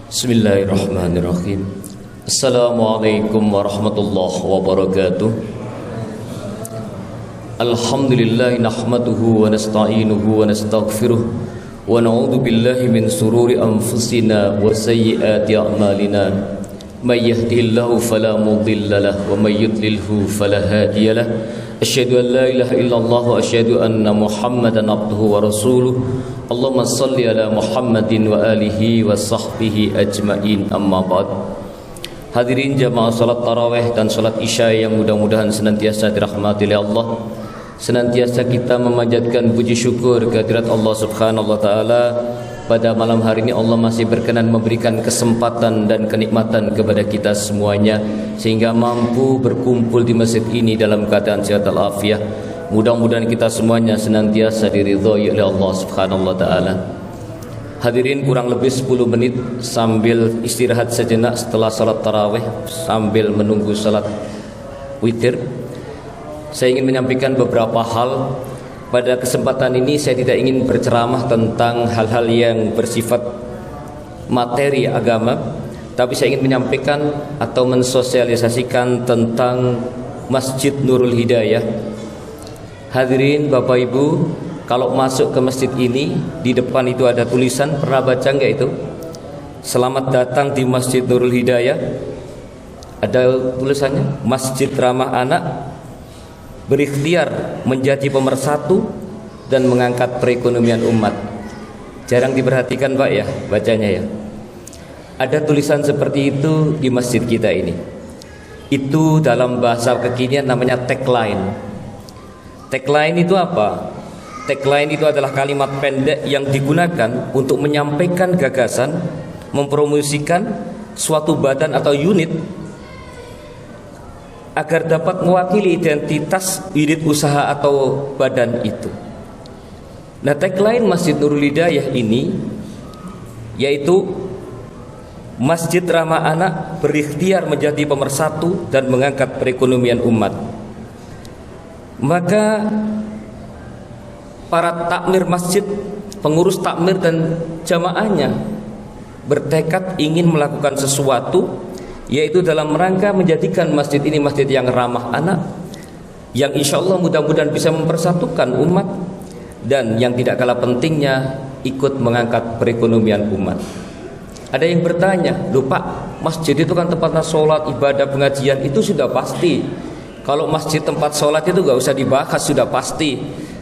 Bismillahirrahmanirrahim. Assalamualaikum warahmatullahi wabarakatuh. Alhamdulillah nahmaduhu wa nasta'inuhu wa nastaghfiruh wa na'udzu billahi min sururi anfusina wa sayyiati a'malina. May yahdihillahu fala mudilla lahu wa may yudlilhu fala hadiya lahu. Asyhadu an la ilaha illallah wa asyhadu anna Muhammadan abduhu wa rasuluh. Allahumma salli ala Muhammadin wa alihi wa sahbihi ajma'in, amma ba'd. Hadirin jamaah salat tarawih dan salat isya yang mudah-mudahan senantiasa dirahmati oleh Allah. Senantiasa kita memanjatkan puji syukur kehadirat Allah Subhanahu wa taala. Pada malam hari ini Allah masih berkenan memberikan kesempatan dan kenikmatan kepada kita semuanya sehingga mampu berkumpul di masjid ini dalam keadaan sehat walafiat. Mudah-mudahan kita semuanya senantiasa diridhoi oleh Allah Subhanahu wa taala. Hadirin, kurang lebih 10 menit sambil istirahat sejenak setelah salat tarawih sambil menunggu salat witir, saya ingin menyampaikan beberapa hal. Pada kesempatan ini saya tidak ingin berceramah tentang hal-hal yang bersifat materi agama, tapi saya ingin menyampaikan atau mensosialisasikan tentang Masjid Nurul Hidayah. Hadirin Bapak Ibu, kalau masuk ke masjid ini, di depan itu ada tulisan, pernah baca enggak itu? Selamat datang di Masjid Nurul Hidayah. Ada tulisannya, Masjid Ramah Anak, berikhtiar menjadi pemersatu dan mengangkat perekonomian umat. Jarang diperhatikan Pak ya, bacanya ya. Ada tulisan seperti itu di masjid kita ini. Itu dalam bahasa kekinian namanya tagline. Tagline itu apa? Tagline itu adalah kalimat pendek yang digunakan untuk menyampaikan gagasan, mempromosikan suatu badan atau unit agar dapat mewakili identitas unit usaha atau badan itu. Nah, tagline Masjid Nurul Hidayah ini yaitu Masjid Ramah Anak, berikhtiar menjadi pemersatu dan mengangkat perekonomian umat. Maka para takmir masjid, pengurus takmir dan jamaahnya bertekad ingin melakukan sesuatu, yaitu dalam rangka menjadikan masjid ini masjid yang ramah anak, yang insya Allah mudah-mudahan bisa mempersatukan umat, dan yang tidak kalah pentingnya ikut mengangkat perekonomian umat. Ada yang bertanya, loh Pak, masjid itu kan tempatnya sholat, ibadah, pengajian, itu sudah pasti. Kalau masjid tempat sholat itu gak usah dibahas, sudah pasti.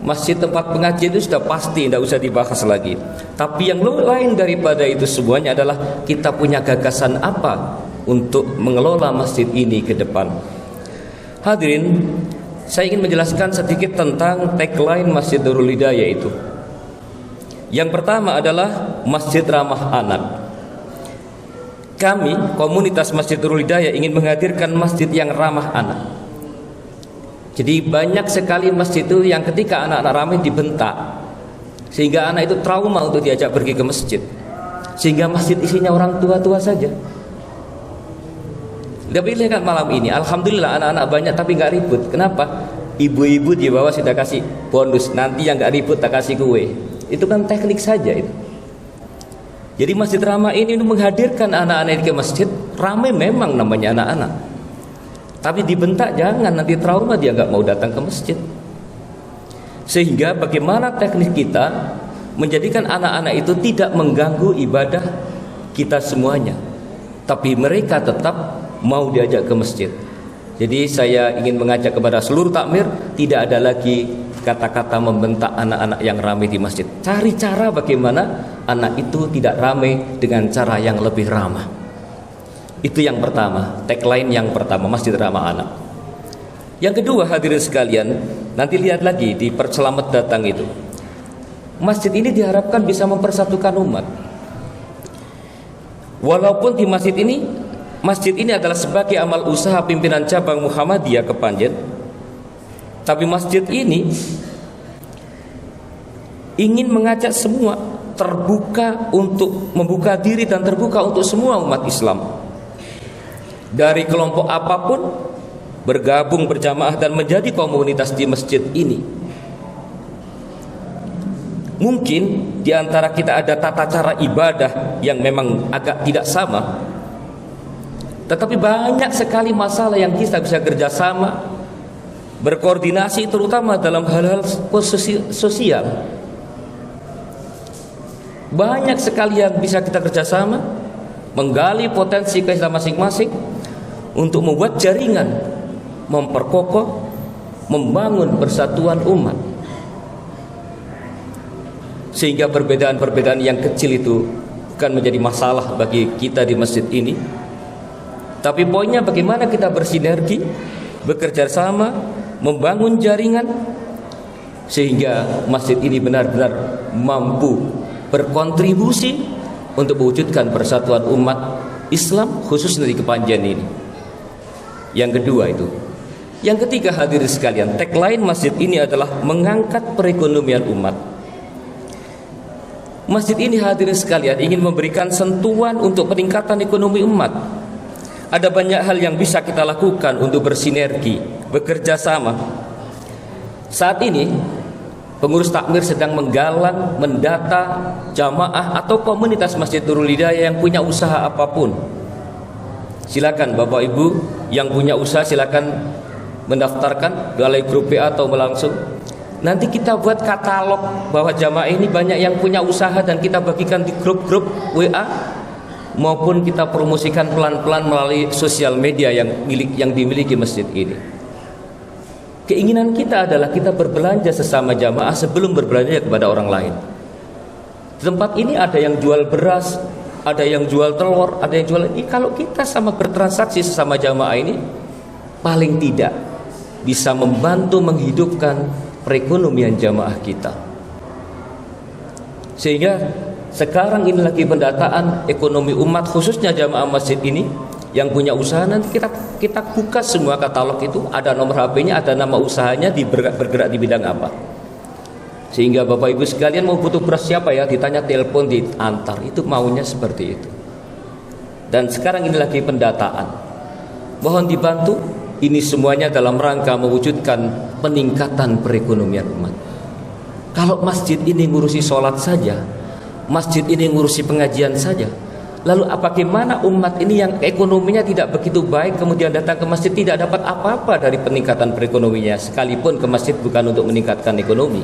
Masjid tempat pengajian itu sudah pasti, tidak usah dibahas lagi. Tapi yang lain daripada itu semuanya adalah kita punya gagasan apa untuk mengelola masjid ini ke depan. Hadirin, saya ingin menjelaskan sedikit tentang tagline Masjid Nurul Hidayah itu. Yang pertama adalah Masjid Ramah Anak. Kami, komunitas Masjid Nurul Hidayah, ingin menghadirkan masjid yang ramah anak. Jadi banyak sekali masjid itu yang ketika anak-anak ramai dibentak, sehingga anak itu trauma untuk diajak pergi ke masjid, sehingga masjid isinya orang tua-tua saja. Tapi lihat malam ini, alhamdulillah anak-anak banyak tapi nggak ribut. Kenapa? Ibu-ibu di bawah sudah kasih bonus, nanti yang nggak ribut tak kasih kue. Itu kan teknik saja itu. Jadi masjid ramah ini menghadirkan anak-anak ke masjid. Ramai memang namanya anak-anak, tapi dibentak jangan, nanti trauma dia nggak mau datang ke masjid. Sehingga bagaimana teknik kita menjadikan anak-anak itu tidak mengganggu ibadah kita semuanya, tapi mereka tetap mau diajak ke masjid. Jadi saya ingin mengajak kepada seluruh takmir, tidak ada lagi kata-kata membentak anak-anak yang ramai di masjid. Cari cara bagaimana anak itu tidak ramai dengan cara yang lebih ramah. Itu yang pertama, tagline yang pertama, Masjid Ramah Anak. Yang kedua, hadirin sekalian, nanti lihat lagi di Selamat Datang itu. Masjid ini diharapkan bisa mempersatukan umat. Walaupun di masjid ini adalah sebagai amal usaha pimpinan cabang Muhammadiyah Kepanjen, tapi masjid ini ingin mengajak semua terbuka untuk membuka diri dan terbuka untuk semua umat Islam. Dari kelompok apapun bergabung berjamaah dan menjadi komunitas di masjid ini. Mungkin di antara kita ada tata cara ibadah yang memang agak tidak sama, tetapi banyak sekali masalah yang kita bisa kerjasama, berkoordinasi, terutama dalam hal-hal sosial. Banyak sekali yang bisa kita kerjasama, menggali potensi keislaman masing-masing untuk membuat jaringan, memperkokoh, membangun persatuan umat. Sehingga perbedaan-perbedaan yang kecil itu bukan menjadi masalah bagi kita di masjid ini. Tapi poinnya bagaimana kita bersinergi, bekerja sama, membangun jaringan, sehingga masjid ini benar-benar mampu berkontribusi untuk mewujudkan persatuan umat Islam, khususnya di Kepanjen ini. Yang kedua itu. Yang ketiga, hadirin sekalian, tagline masjid ini adalah mengangkat perekonomian umat. Masjid ini, hadirin sekalian, ingin memberikan sentuhan untuk peningkatan ekonomi umat. Ada banyak hal yang bisa kita lakukan untuk bersinergi, bekerja sama. Saat ini pengurus takmir sedang menggalang, mendata jamaah atau komunitas Masjid Nurul Hidayah yang punya usaha apapun. Silakan Bapak Ibu yang punya usaha, silakan mendaftarkan melalui grup WA atau langsung. Nanti kita buat katalog bahwa jamaah ini banyak yang punya usaha dan kita bagikan di grup-grup WA, maupun kita promosikan pelan-pelan melalui sosial media yang dimiliki masjid ini. Keinginan kita adalah kita berbelanja sesama jamaah sebelum berbelanja kepada orang lain. Di tempat ini ada yang jual beras, ada yang jual telur, ada yang jual ini. Kalau kita sama bertransaksi sesama jamaah ini, paling tidak bisa membantu menghidupkan perekonomian jamaah kita. Sehingga sekarang ini lagi pendataan ekonomi umat, khususnya jamaah masjid ini yang punya usaha. Nanti kita buka semua katalog itu, ada nomor HP-nya, ada nama usahanya, bergerak di bidang apa. Sehingga Bapak Ibu sekalian mau butuh beras siapa ya, ditanya, telepon, diantar. Itu maunya seperti itu. Dan sekarang ini lagi pendataan. Mohon dibantu. Ini semuanya dalam rangka mewujudkan peningkatan perekonomian umat. Kalau masjid ini ngurusi sholat saja, masjid ini ngurusi pengajian saja, lalu bagaimana umat ini yang ekonominya tidak begitu baik kemudian datang ke masjid tidak dapat apa-apa dari peningkatan perekonomiannya, sekalipun ke masjid bukan untuk meningkatkan ekonomi.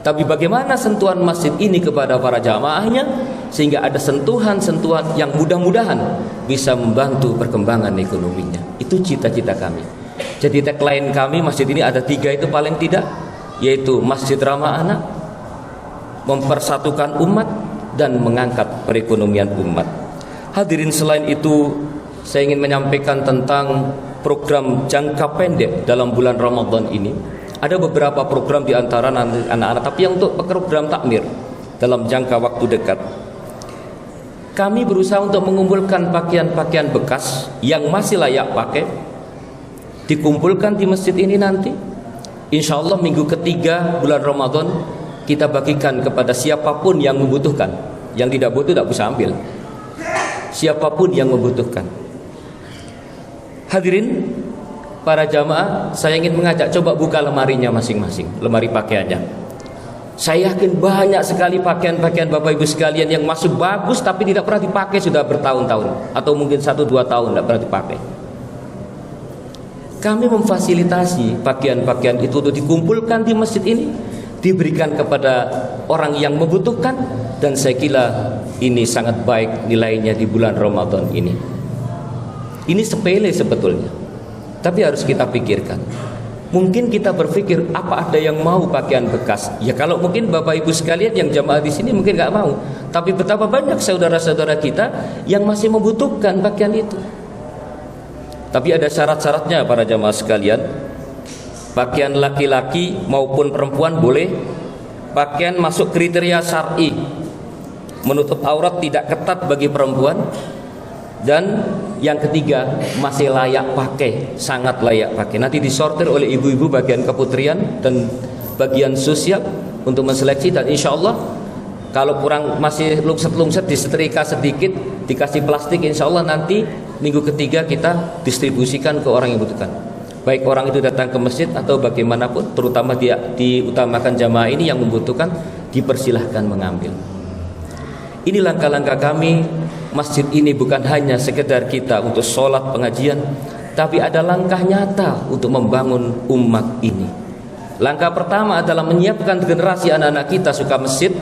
Tapi bagaimana sentuhan masjid ini kepada para jamaahnya, sehingga ada sentuhan-sentuhan yang mudah-mudahan bisa membantu perkembangan ekonominya. Itu cita-cita kami. Jadi tagline kami masjid ini ada 3 itu paling tidak, yaitu masjid ramah anak, mempersatukan umat, dan mengangkat perekonomian umat. Hadirin, selain itu saya ingin menyampaikan tentang program jangka pendek dalam bulan Ramadan ini. Ada beberapa program di antara anak-anak, tapi yang untuk program takmir dalam jangka waktu dekat, kami berusaha untuk mengumpulkan pakaian-pakaian bekas yang masih layak pakai, dikumpulkan di masjid ini. Nanti insya Allah minggu ketiga bulan Ramadan kita bagikan kepada siapapun yang membutuhkan. Yang tidak butuh tidak bisa ambil, siapapun yang membutuhkan. Hadirin para jamaah, saya ingin mengajak, coba buka lemarinya masing-masing, lemari pakaiannya. Saya yakin banyak sekali pakaian-pakaian Bapak Ibu sekalian yang masih bagus tapi tidak pernah dipakai sudah bertahun-tahun, atau mungkin 1-2 tahun tidak pernah dipakai. Kami memfasilitasi pakaian-pakaian itu untuk dikumpulkan di masjid ini, diberikan kepada orang yang membutuhkan, dan saya kira ini sangat baik nilainya di bulan Ramadan ini. Ini sepele sebetulnya, tapi harus kita pikirkan. Mungkin kita berpikir, apa ada yang mau pakaian bekas? Ya kalau mungkin Bapak Ibu sekalian yang jamaah di sini mungkin nggak mau, tapi betapa banyak saudara-saudara kita yang masih membutuhkan pakaian itu. Tapi ada syarat-syaratnya para jamaah sekalian. Pakaian laki-laki maupun perempuan boleh. Pakaian masuk kriteria syar'i, menutup aurat, tidak ketat bagi perempuan. Dan yang ketiga, masih layak pakai, sangat layak pakai. Nanti disortir oleh ibu-ibu bagian keputrian dan bagian sosial untuk menseleksi. Dan insya Allah kalau kurang, masih lungset-lungset, disetrika sedikit, dikasih plastik, insya Allah nanti minggu ketiga kita distribusikan ke orang yang butuhkan. Baik orang itu datang ke masjid atau bagaimanapun, terutama dia diutamakan jamaah ini yang membutuhkan, dipersilahkan mengambil. Ini langkah-langkah kami. Masjid ini bukan hanya sekedar kita untuk sholat pengajian, tapi ada langkah nyata untuk membangun umat ini. Langkah pertama adalah menyiapkan generasi anak-anak kita suka masjid.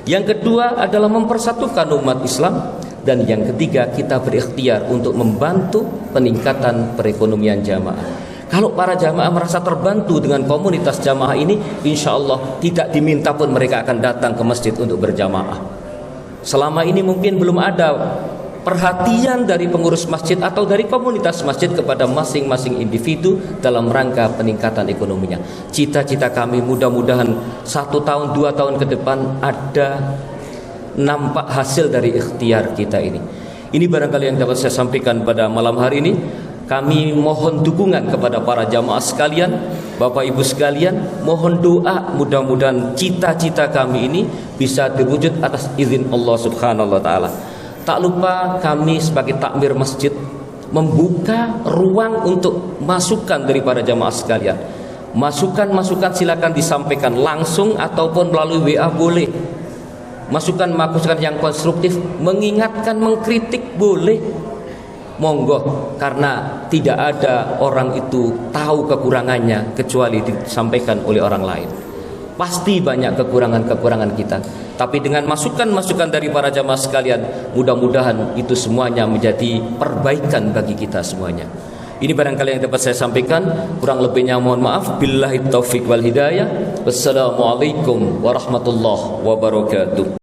Yang kedua adalah mempersatukan umat Islam. Dan yang ketiga, kita berikhtiar untuk membantu peningkatan perekonomian jamaah. Kalau para jamaah merasa terbantu dengan komunitas jamaah ini, insya Allah tidak diminta pun mereka akan datang ke masjid untuk berjamaah. Selama ini mungkin belum ada perhatian dari pengurus masjid atau dari komunitas masjid kepada masing-masing individu dalam rangka peningkatan ekonominya. Cita-cita kami mudah-mudahan 1 tahun 2 tahun ke depan ada nampak hasil dari ikhtiar kita ini. Ini barangkali yang dapat saya sampaikan pada malam hari ini. Kami mohon dukungan kepada para jamaah sekalian, Bapak Ibu sekalian, mohon doa mudah-mudahan cita-cita kami ini bisa diwujud atas izin Allah Subhanahu wa taala. Tak lupa kami sebagai takmir masjid membuka ruang untuk masukan dari para jamaah sekalian. Masukan-masukan silakan disampaikan langsung ataupun melalui WA boleh. Masukan yang konstruktif, mengingatkan, mengkritik boleh. Monggo, karena tidak ada orang itu tahu kekurangannya kecuali disampaikan oleh orang lain. Pasti banyak kekurangan-kekurangan kita, tapi dengan masukan-masukan dari para jamaah sekalian, mudah-mudahan itu semuanya menjadi perbaikan bagi kita semuanya. Ini barangkali yang dapat saya sampaikan. Kurang lebihnya mohon maaf. Billahi taufiq wal hidayah. Wassalamualaikum warahmatullahi wabarakatuh.